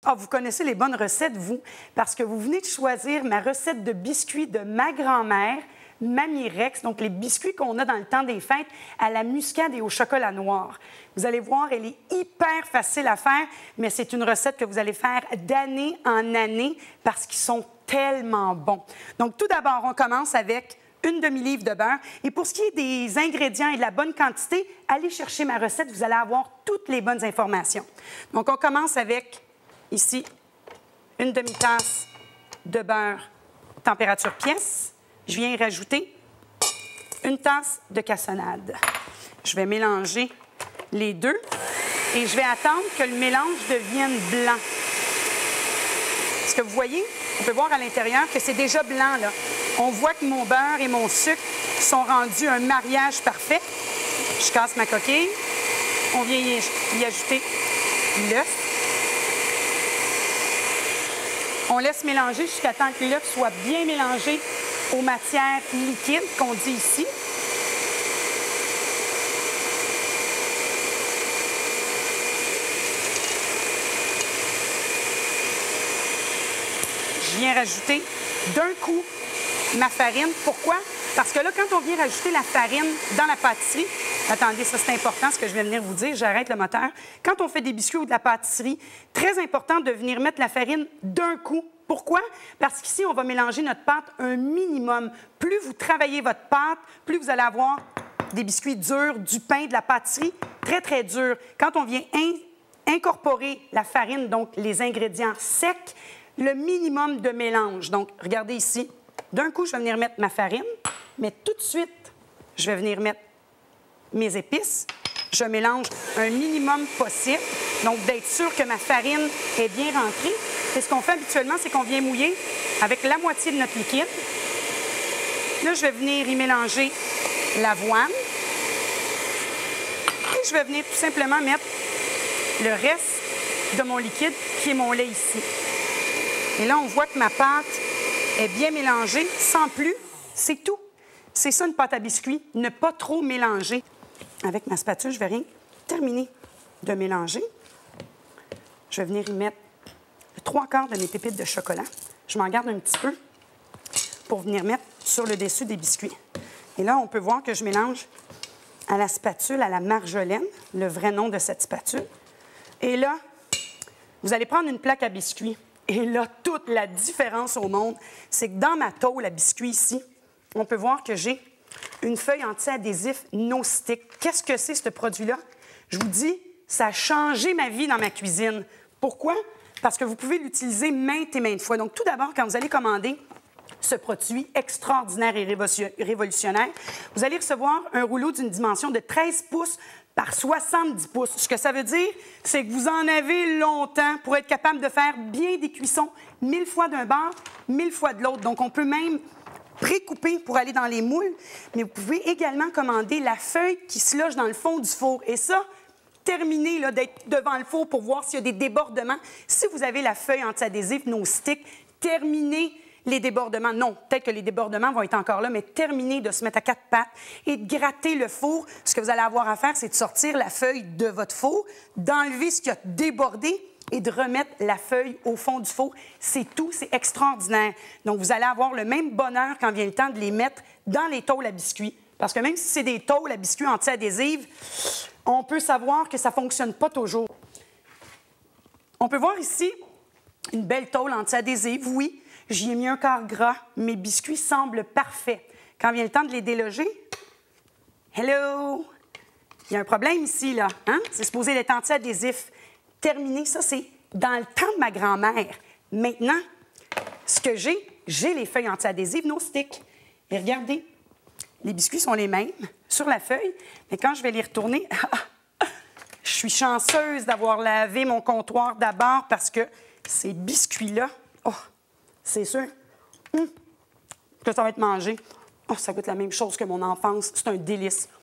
Ah, vous connaissez les bonnes recettes, vous, parce que vous venez de choisir ma recette de biscuits de ma grand-mère, Mamie Rex, donc les biscuits qu'on a dans le temps des fêtes à la muscade et au chocolat noir. Vous allez voir, elle est hyper facile à faire, mais c'est une recette que vous allez faire d'année en année parce qu'ils sont tellement bons. Donc, tout d'abord, on commence avec une demi-livre de beurre. Et pour ce qui est des ingrédients et de la bonne quantité, allez chercher ma recette, vous allez avoir toutes les bonnes informations. Donc, on commence avec, ici, une demi-tasse de beurre température pièce. Je viens y rajouter une tasse de cassonade. Je vais mélanger les deux et je vais attendre que le mélange devienne blanc. Est-ce que vous voyez? On peut voir à l'intérieur que c'est déjà blanc, là. On voit que mon beurre et mon sucre sont rendus un mariage parfait. Je casse ma coquille. On vient y ajouter l'œuf. On laisse mélanger jusqu'à temps que l'œuf soit bien mélangé aux matières liquides qu'on dit ici. Je viens rajouter d'un coup ma farine. Pourquoi? Parce que là, quand on vient rajouter la farine dans la pâtisserie, attendez, ça c'est important ce que je vais venir vous dire, j'arrête le moteur. Quand on fait des biscuits ou de la pâtisserie, très important de venir mettre la farine d'un coup. Pourquoi? Parce qu'ici, on va mélanger notre pâte un minimum. Plus vous travaillez votre pâte, plus vous allez avoir des biscuits durs, du pain, de la pâtisserie très, très dur. Quand on vient incorporer la farine, donc les ingrédients secs, le minimum de mélange. Donc, regardez ici. D'un coup, je vais venir mettre ma farine, mais tout de suite, je vais venir mettre mes épices. Je mélange un minimum possible, donc d'être sûr que ma farine est bien rentrée. Et ce qu'on fait habituellement, c'est qu'on vient mouiller avec la moitié de notre liquide. Là, je vais venir y mélanger l'avoine. Et je vais venir tout simplement mettre le reste de mon liquide, qui est mon lait ici. Et là, on voit que ma pâte est bien mélangée, sans plus. C'est tout. C'est ça, une pâte à biscuits. Ne pas trop mélanger. Avec ma spatule, je vais rien terminer de mélanger. Je vais venir y mettre le 3/4 de mes pépites de chocolat. Je m'en garde un petit peu pour venir mettre sur le dessus des biscuits. Et là, on peut voir que je mélange à la spatule, à la marjolaine, le vrai nom de cette spatule. Et là, vous allez prendre une plaque à biscuits. Et là, toute la différence au monde, c'est que dans ma tôle à biscuits ici, on peut voir que j'ai une feuille anti-adhésif No Stick. Qu'est-ce que c'est, ce produit-là? Je vous dis, ça a changé ma vie dans ma cuisine. Pourquoi? Parce que vous pouvez l'utiliser maintes et maintes fois. Donc, tout d'abord, quand vous allez commander ce produit extraordinaire et révolutionnaire, vous allez recevoir un rouleau d'une dimension de 13 pouces par 70 pouces. Ce que ça veut dire, c'est que vous en avez longtemps pour être capable de faire bien des cuissons, 1000 fois d'un bord, 1000 fois de l'autre. Donc, on peut même pré-couper pour aller dans les moules, mais vous pouvez également commander la feuille qui se loge dans le fond du four. Et ça, terminez d'être devant le four pour voir s'il y a des débordements. Si vous avez la feuille anti-adhésif No Stick, terminez les débordements. Non, peut-être que les débordements vont être encore là, mais terminez de se mettre à quatre pattes et de gratter le four. Ce que vous allez avoir à faire, c'est de sortir la feuille de votre four, d'enlever ce qui a débordé et de remettre la feuille au fond du four. C'est tout, c'est extraordinaire. Donc, vous allez avoir le même bonheur quand vient le temps de les mettre dans les tôles à biscuits. Parce que même si c'est des tôles à biscuits anti-adhésives, on peut savoir que ça ne fonctionne pas toujours. On peut voir ici une belle tôle anti-adhésive, oui. J'y ai mis un quart gras. Mes biscuits semblent parfaits. Quand vient le temps de les déloger, hello! Il y a un problème ici, là. Hein? C'est supposé être anti-adhésif. Terminé, ça, c'est dans le temps de ma grand-mère. Maintenant, ce que j'ai les feuilles anti-adhésives No Stick. Et regardez, les biscuits sont les mêmes sur la feuille, mais quand je vais les retourner, je suis chanceuse d'avoir lavé mon comptoir d'abord parce que ces biscuits-là, oh, c'est sûr que ça va être mangé. Oh, ça goûte la même chose que mon enfance. C'est un délice.